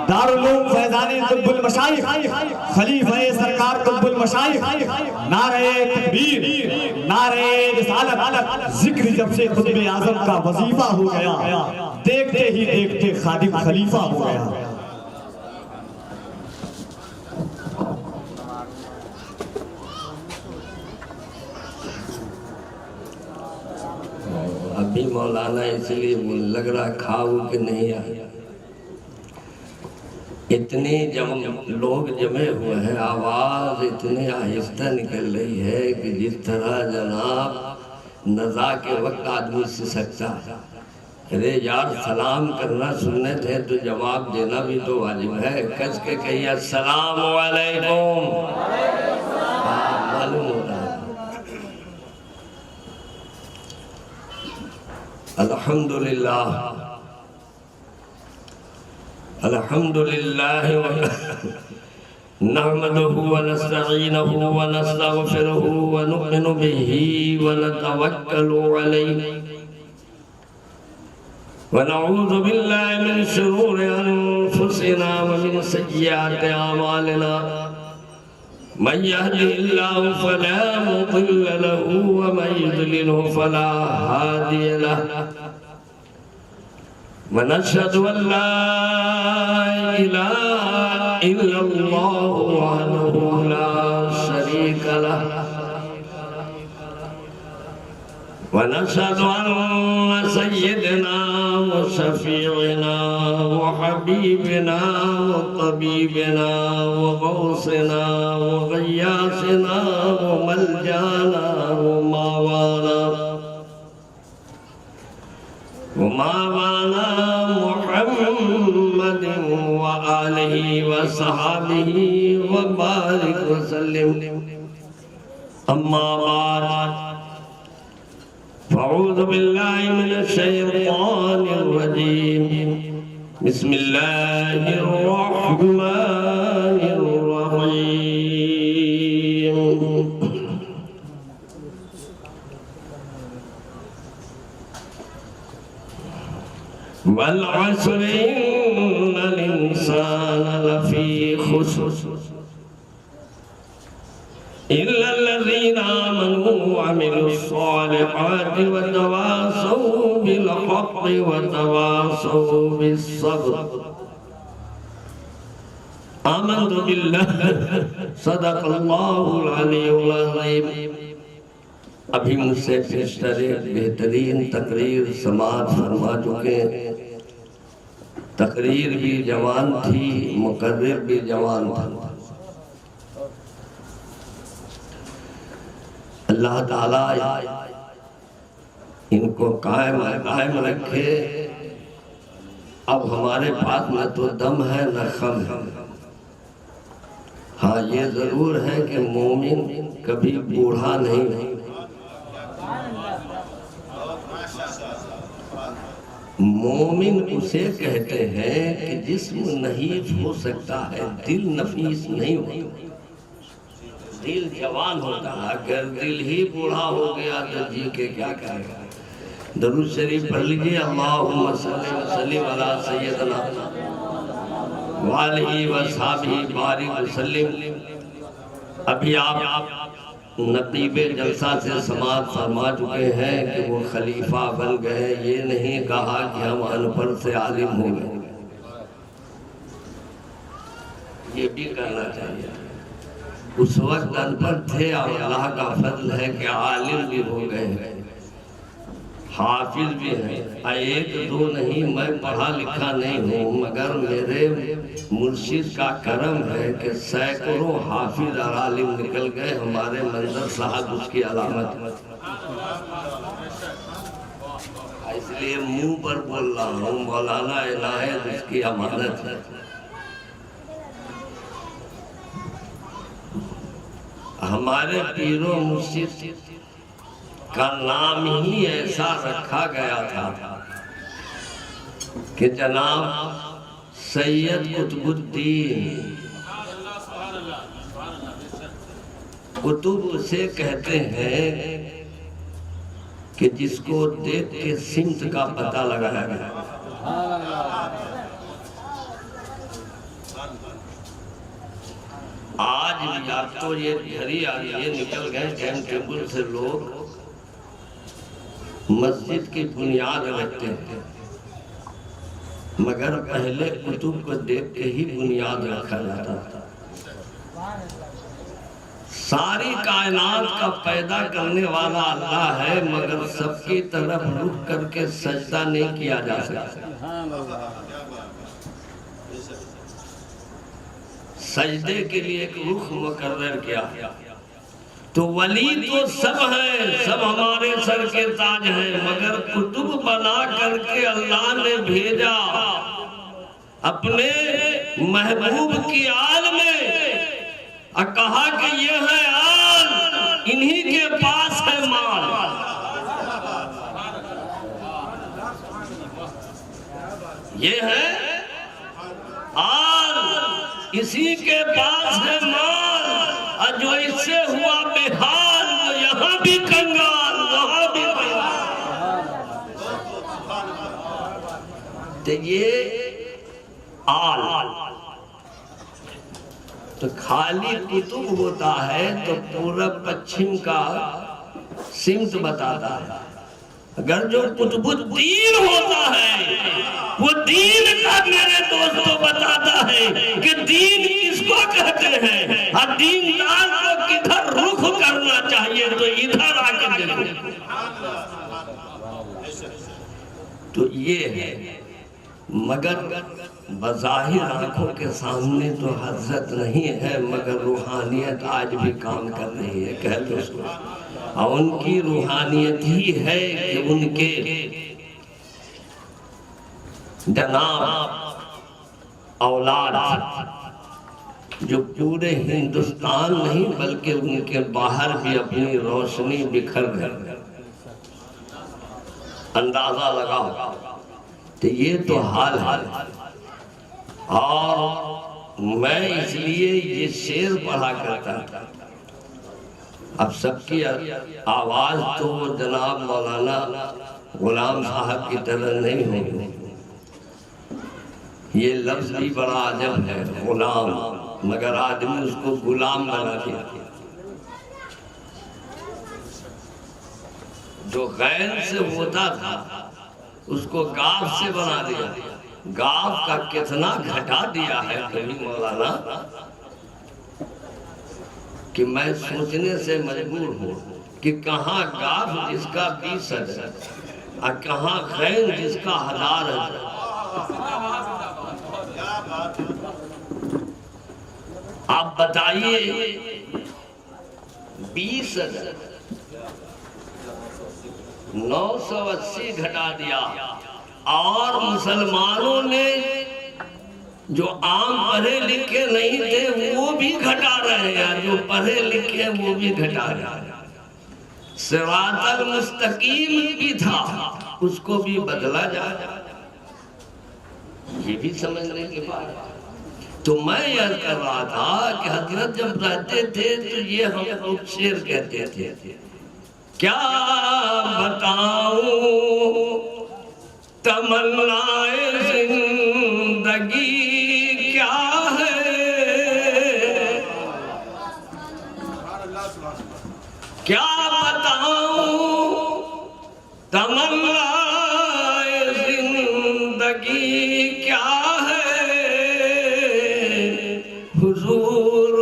دارالعلوم فیضانی طب المشائخ خلیفہ سرکار طب المشائخ نعرہ تکبیر نعرہ رسالت ذکر جب سے قطب اعظم کا وظیفہ ہو گیا دیکھتے ہی دیکھتے خادم خلیفہ ہو گیا ابھی مولانا اس لیے لگ رہا کھاؤ کہ نہیں آیا اتنے لوگ جمع ہوئے ہیں آواز اتنے آہستہ نکل رہی ہے کہ جس طرح جناب نزا کے وقت آدمی سے سکتا ارے یار سلام کرنا سنت ہے تو جواب دینا بھی تو واجب ہے کس کے کہیے السلام علیکم معلوم ہو رہا ہے الحمدللہ نحمده ونستعینه ونستغفره ونؤمن به ونتوکل علیہ ونعوذ باللہ من شرور انفسنا ومن سیئات اعمالنا من يهده الله فلا مضل له ومن يضلله فلا هادي له ونشهد أن لا إله إلا الله وحده لا شريك له ونشهد أن سيدنا وشفيعنا وحبيبنا وطبيبنا وغوثنا وغياثنا وملجانا وماوانا محمد وآله وصحابه وبارك وسلم أما بعد فأعوذ بالله من الشيطان الرجيم بسم الله الرحمن الرحيم والعصر إن الإنسان لفي خسر إلا الذين آمنوا وعملوا الصالحات وتواصوا بالحق وتواصوا بالصبر آمنت بالله صدق الله العلي العظيم ابھی مجھ سے پیشتر بہترین تقریر سماعت فرما چکے تقریر بھی جوان تھی مقرر بھی جوان تھا اللہ تعالیٰ ان کو قائم رکھے اب ہمارے پاس نہ تو دم ہے نہ خم ہے ہاں یہ ضرور ہے کہ مومن کبھی بوڑھا نہیں مومن اسے کہتے ہیں کہ جسم نحیف ہو سکتا ہے دل نفیس نہیں ہوتا دل جوان ہوتا ہے اگر دل ہی بوڑھا ہو گیا تو جی کے کیا کرے گا درود شریف پڑھ لیجئے اللہم صلی وسلم علی سیدنا وآلہ وصحابہ بارک وسلم ابھی آپ نقیب جلسہ سے سماعت فرما چکے ہیں کہ وہ خلیفہ بن گئے یہ نہیں کہا کہ ہم ان پڑھ سے عالم ہو گئے یہ بھی کرنا چاہیے اس وقت ان پڑھ تھے اور اللہ کا فضل ہے کہ عالم بھی ہو گئے حافظ بھی ہیں ایک دو نہیں میں پڑھا لکھا نہیں ہوں مگر میرے مرشد کا کرم ہے کہ سینکڑوں حافظ اور عالم نکل گئے ہمارے منظر صاحب اس کی علامت اس لیے منہ پر بول رہا ہوں مولانا عنایت اس کی امانت ہے ہمارے پیر و مرشد کا نام ہی ایسا رکھا گیا تھا کہ جناب سید قطب الدین قطب اسے کہتے ہیں کہ جس کو دیکھ کے سمت کا پتہ لگایا گیا بھی اب تو یہ گھڑی آ گئی ہے، نکل گئے ٹائم ٹیبل سے لوگ مسجد کی بنیاد رکھتے ہیں، مگر پہلے کتب کو دیکھ کے ہی بنیاد رکھا جاتا تھا۔ ساری کائنات کا پیدا کرنے والا اللہ ہے، مگر سب کی طرف رخ کر کے سجدہ نہیں کیا جا سکتا۔ سجدے کے لیے ایک رخ مقرر کیا، تو ولی تو سب ہیں، سب ہمارے سر کے تاج ہیں، مگر کتب بنا کر کے اللہ نے بھیجا اپنے محبوب کی آل میں، اور کہا کہ یہ ہے آل، انہی کے پاس ہے مال۔ یہ ہے آل، اسی کے پاس ہے مال، اور جو اس سے ہوا بے حال وہ یہاں بھی کنگال وہاں بھی کنگال۔ تو یہ آل تو خالی کتب ہوتا ہے تو پورب پچھم کا سمت بتاتا ہے، اگر جو کتب الدین ہوتا ہے وہ دین کا میرے دوستوں بتاتا ہے کہ دین کس کو کہتے ہیں، اور دیندار کو کدھر رخ کرنا چاہیے، تو ادھر آ کے دیکھو۔ تو یہ ہے، مگر بظاہر آنکھوں کے سامنے تو حضرت نہیں ہے، مگر روحانیت آج بھی کام کر رہی ہے، کہہ دو اس کو۔ اور ان کی روحانیت ہی ہے کہ ان کے جناب اولاد جو پورے ہندوستان نہیں بلکہ ان کے باہر بھی اپنی روشنی بکھر گئے۔ اندازہ لگاؤ، تو یہ تو حال ہے۔ اور میں اس لیے یہ شعر پڑھا کرتا تھا، اب سب کی آواز تو وہ جناب مولانا غلام صاحب کی طرح نہیں ہوگی، یہ لفظ بھی بڑا عجب ہے، غلام، مگر آدمی اس کو غلام بنا دیا۔ جو غین سے ہوتا تھا اس کو گاف سے بنا دیا، گاف کا کتنا گھٹا دیا ہے کبھی مولانا کہ میں سوچنے سے مجبور ہوں کہ کہاں گاف جس کا 20 ہے اور کہاں غین جس کا 1000 ہے۔ آپ بتائیے 20 980 گھٹا دیا، اور مسلمانوں نے جو عام پڑھے لکھے نہیں تھے وہ بھی گھٹا رہے ہیں، جو پڑھے لکھے وہ بھی گھٹا رہے ہیں۔ صراط المستقیم بھی تھا، اس کو بھی بدلا جائے، یہ بھی سمجھنے کے بعد۔ تو میں یہ کر رہا تھا کہ حضرت جب رہتے تھے تو یہ ہم لوگ شعر کہتے تھے، کیا بتاؤں تمنائے زندگی کیا ہے، کیا بتاؤں تمنائے زندگی کیا ہے، حضور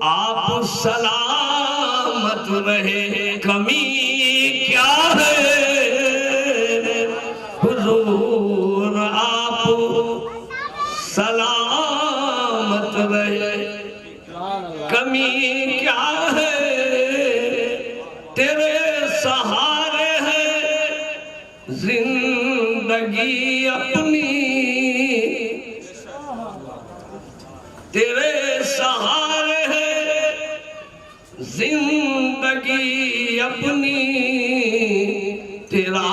آپ سلامت رہے کمی کیا ہے، حضور آپ سلامت رہے کمی کیا ہے، تیرے سہارے ہے زندگی اپنی، تیرے سہارے ہے زندگی اپنی، تیرا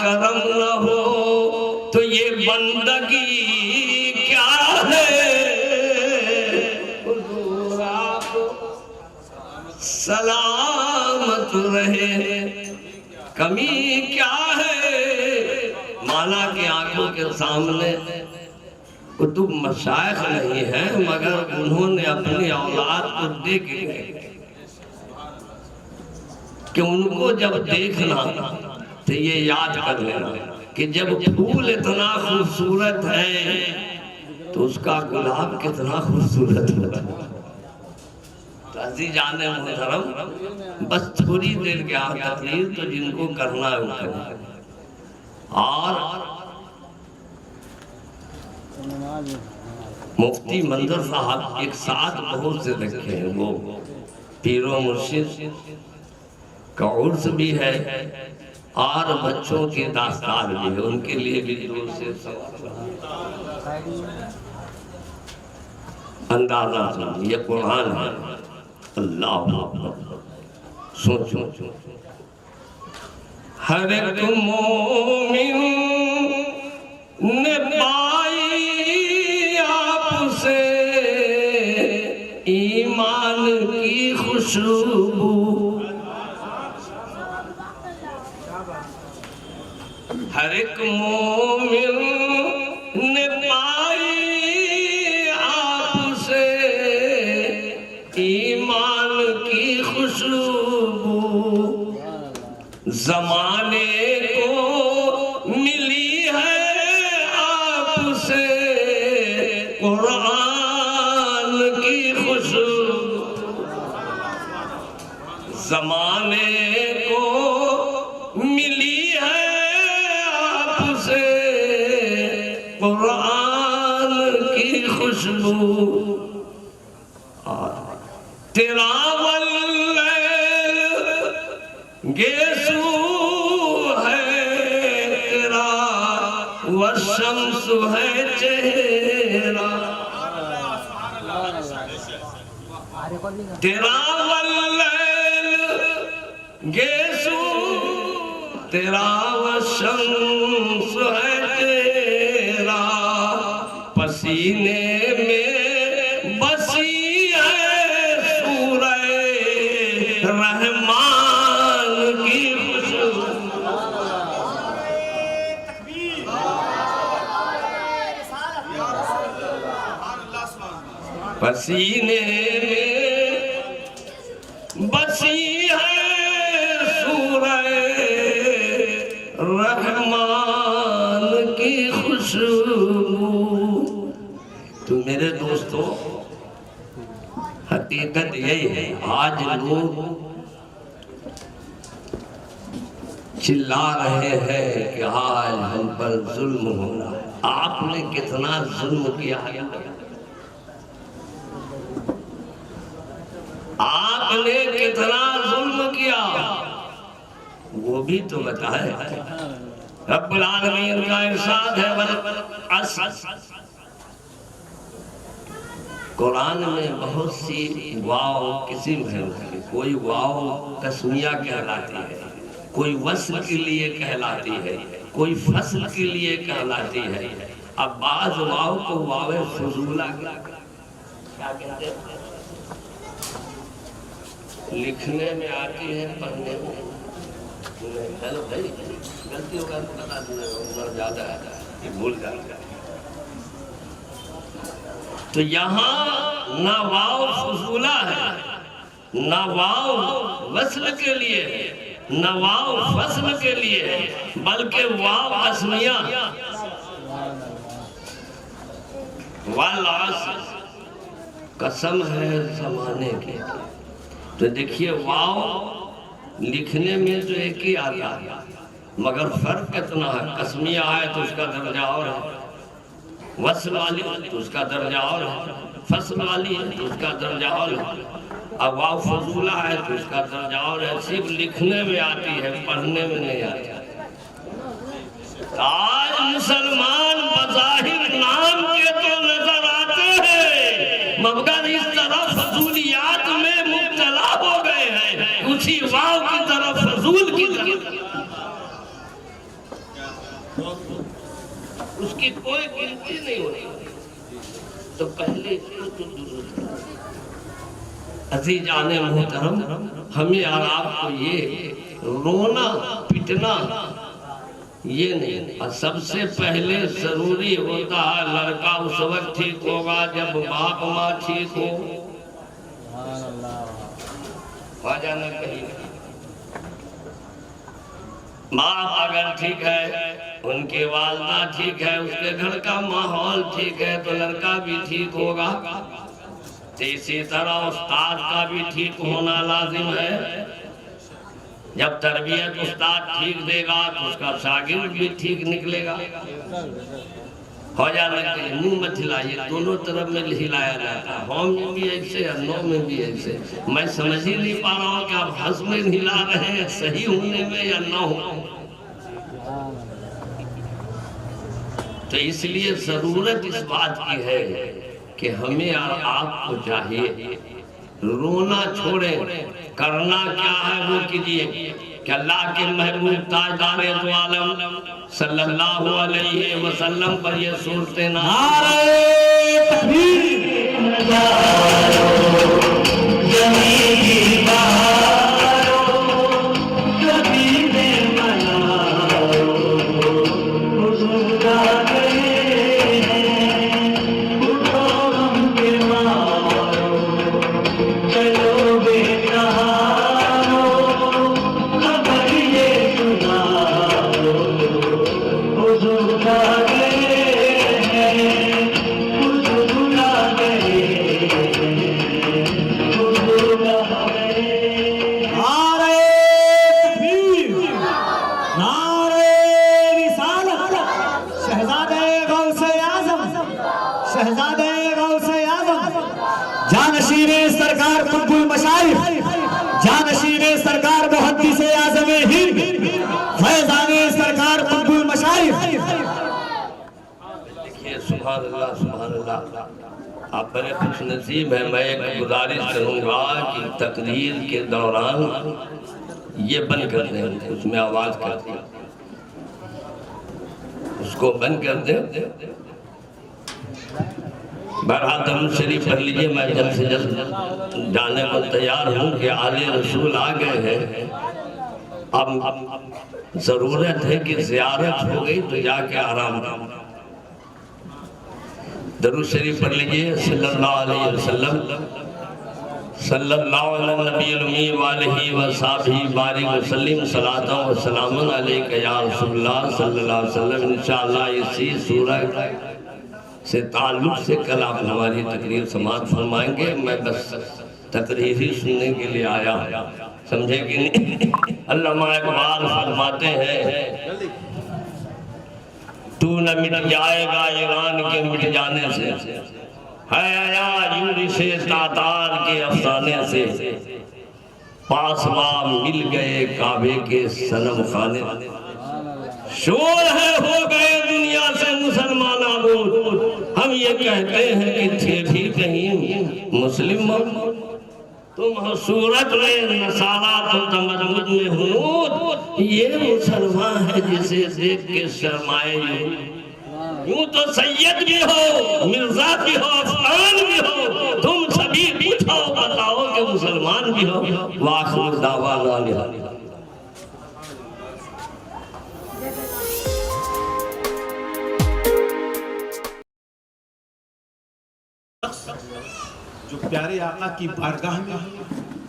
کرم نہ ہو تو یہ بندگی کیا ہے، حضور آپ سلامت رہے کمی کیا ہے۔ مانا کہ آنکھوں کے سامنے کتب مشائخ نہیں ہیں مگر انہوں نے اپنی اولاد کو دیکھ گئے کہ ان کو جب دیکھنا تو یہ یاد کر لینا کہ جب پھول اتنا خوبصورت ہے تو اس کا گلاب کتنا خوبصورت ہوتا ہے۔ تو عزیزان محترم بس تھوڑی دیر کے آپ تقریر تو جن کو کرنا ہے وہ کریں، اور مفتی منظر صاحب ایک ساتھ بہت سے رکھے ہیں، وہ پیر و مرشد کا عرس بھی ہے اور بچوں کی داستان بھی ہے، ان کے لیے بھی دور سے اندازہ سمجھ، یہ قرآن ہے۔ اللہ سوچو ہر ایک مومن نے پائی آپ سے ایمان کی خوشبو، ہر ایک مومن نے پائی آپ سے ایمان کی خوشبو، زمانے کو ملی ہے آپ سے قرآن کی خوشبو، زمانے کو ملی ہے آپ سے قرآن کی خوشبو، تیرا واللیل گیسو ہے تیرا والشمس ہے چہرہ، تیرا واللیل گیسو تیرا والشمس ہے تیرا، پسینے میں بسی رحمان کی خوشبو، پسینے میں بسی ہے سورہ رحمان کی خوشبو۔ تو میرے دوستو حقیقت یہی ہے، آج لوگ چلا رہے ہیں کہ آج ہم پر ظلم ہو رہا ہے۔ آپ نے کتنا ظلم کیا ہے، آپ نے کتنا ظلم کیا وہ بھی تو بتائے۔ رب العالمین کا ارشاد ہے قرآن میں بہت سی واو قسم ہے، کوئی واو تسمیہ کہلاتی ہے، کوئی وصل کے لیے کہلاتی ہے، کوئی فصل کے لیے کہلاتی ہے۔ اب بعض واو کو واو فضولہ کیا کہتے ہیں، لکھنے میں آتی ہے پڑھنے میں غلطی ہوگا تو بتا دیں، عمر زیادہ ہے یہ بھول جاتا ہے۔ تو یہاں نہ واو فضولہ ہے، نہ واو وصل کے لیے ہے، نہ واو فصل کے لیے ہے، بلکہ واو قسمیہ، والعصر قسم ہے زمانے کے۔ تو دیکھیے واو لکھنے میں جو ایک ہی آتا ہے مگر فرق کتنا ہے، قسمیہ آئے تو اس کا درجہ اور ہے، وصل والی تو اس کا درجہ اور ہے، فصل والی ہے تو اس کا درجہ اور ہے، اب واو فضولہ ہے تو اس کا درجہ اور ہے۔ صرف لکھنے میں آتی ہے، پڑھنے میں نہیں آتی۔ آج مسلمان بظاہر نام کے تو نظر آتے ہیں مگر اس طرح فضولیات میں مبتلا ہو گئے ہیں، اسی واو کی طرف فضول کی طرف اس کی کوئی گنتی نہیں ہو رہی۔ تو پہلے عزیزان محترم ہمیں اور آپ کو یہ رونا پٹنا یہ نہیں. اور سب سے پہلے ضروری ہوتا ہے لڑکا اس وقت ٹھیک ہوگا جب باپ ماں ٹھیک ہو. جانا کہیں باپ اگر ٹھیک ہے، ان کی والدہ ٹھیک ہے، اس کے گھر کا ماحول ٹھیک ہے تو لڑکا بھی ٹھیک ہوگا. اسی طرح استاد کا بھی ٹھیک ہونا لازم ہے. جب تربیت استاد ٹھیک دے گا تو اس کا شاگرد بھی ٹھیک نکلے گا. ہو جانا کہ منہ مت ہلائیے، دونوں طرف میں ہلایا جاتا ہے، ہوم میں بھی ایسے اور نو میں بھی ایسے. میں سمجھ ہی نہیں پا رہا ہوں کہ آپ ہنس میں ہلا رہے ہیں صحیح ہونے میں یا نہ ہو. تو اس لیے ضرورت اس بات کی ہے کہ ہمیں اور آپ کو چاہیے رونا چھوڑیں. کرنا کیا ہے وہ کیجیے کہ اللہ کے محبوب تاجدار دو عالم صلی اللہ علیہ وسلم پر یہ صورتیں نعرہ تکبیر، زمین بہارو، زمین منارو، حضور کا گئے ہیں، اٹھو ہم کے مارو، چلو بے سہارو، خبر یہ سنارو، حضور کا گئے ہیں، حضور کا گئے ہیں، حضور کا گئے. نعرہ تکبیر، نعرہ رسالت، شہزادہ غوث اعظم، شہزادہ غوث اعظم، جانشین سرکار قطب المشائخ، جانشین سرکار محدث اعظم ہند، فیضان سرکار قطب المشائخ. دیکھیے سبحان اللہ سبحان اللہ. آپ بڑے خوش نصیب ہیں. میں ایک گزارش کروں گا کہ تقریر کے دوران یہ بند کر دیں، اس میں آواز کر دیں، اس کو بند کر دیں. بہرحال درود شریف پڑھ لیجئے. میں جلد سے جلد جانے کو تیار ہوں کہ آل رسول آ گئے ہیں. اب ضرورت ہے کہ زیارت ہو گئی تو جا کے آرام کریں. درود شریف پڑھ لیجئے. صلی اللہ علیہ وسلم، صلی اللہ علیہ نبی الامی وآلہ وصحبہ بارک وسلم، صلاۃ و سلام علیک یا رسول اللہ صلی اللہ علیہ وسلم. انشاءاللہ اسی سورہ سے تعلق سے کل آپ ہماری تقریر سماعت فرمائیں گے. میں بس تقریر ہی سننے کے لیے آیا، سمجھے کہ نہیں. علامہ اقبال فرماتے ہیں تو نہ مٹ جائے گا ایران کے مٹ جانے سے، ہے آیا یورش تاتار کے افسانے سے، پاسبان مل گئے کعبے کے صنم خانے. شور ہے ہو گئے دنیا سے مسلمان آبود، ہم یہ کہتے ہیں کہ تھے بھی کہیں مسلم موجود. تم حصورت میں نصارہ تو تمدد میں ہنود، یہ مسلمان ہے جسے دیکھ کے شرمائے. یوں تو سید بھی ہو، مرزا بھی ہو، افغان بھی ہو، تم سبھی پوچھو بتاؤ کہ مسلمان بھی ہو. وآخر دعوانا جو پیارے آقا کی بارگاہ میں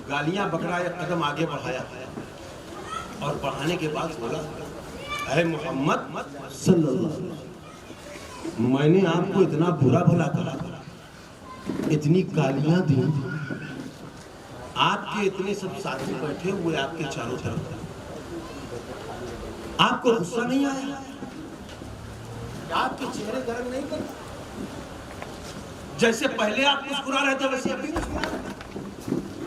گالیاں بکرا ایک قدم آگے بڑھایا اور بڑھانے کے بعد بولا اے محمد صلی اللہ علیہ وسلم، میں نے آپ کو اتنا برا بھلا کہا، اتنی گالیاں دی، آپ کے اتنے سب ساتھی بیٹھے ہوئے آپ کے چاروں طرف، آپ کو غصہ نہیں آیا؟ آپ کے چہرے گرم نہیں کرتے؟ جیسے پہلے آپ مسکرا رہے تھے ویسے ابھی مسکرا رہے تھے.